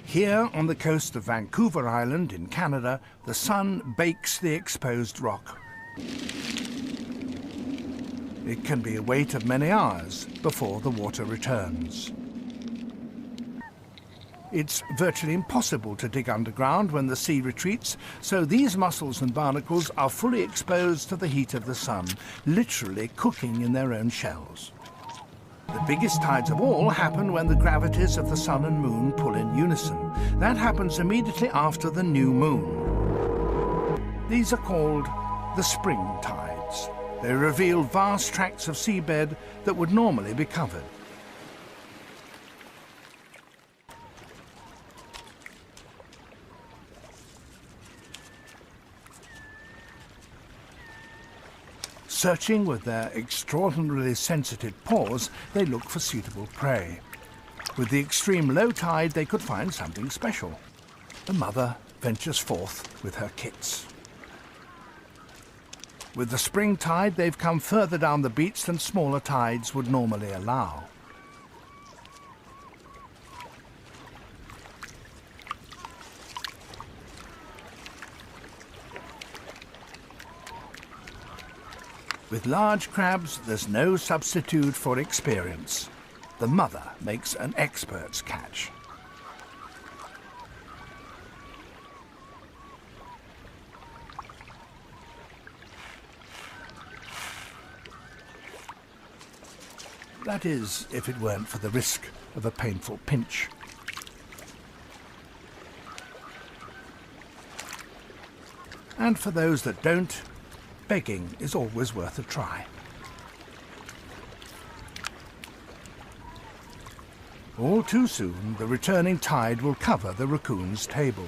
Here on the coast of Vancouver Island in Canada, the sun bakes the exposed rock. It can be a wait of many hours before the water returns. It's virtually impossible to dig underground when the sea retreats, so these mussels and barnacles are fully exposed to the heat of the sun, literally cooking in their own shells. The biggest tides of all happen when the gravities of the sun and moon pull in unison. That happens immediately after the new moon. These are called the spring tides. They reveal vast tracts of seabed that would normally be covered. Searching with their extraordinarily sensitive paws, they look for suitable prey. With the extreme low tide, they could find something special. The mother ventures forth with her kits. With the spring tide, they've come further down the beach than smaller tides would normally allow. With large crabs, there's no substitute for experience. The mother makes an expert's catch. That is, if it weren't for the risk of a painful pinch. And for those that don't, begging is always worth a try. All too soon, the returning tide will cover the raccoon's table.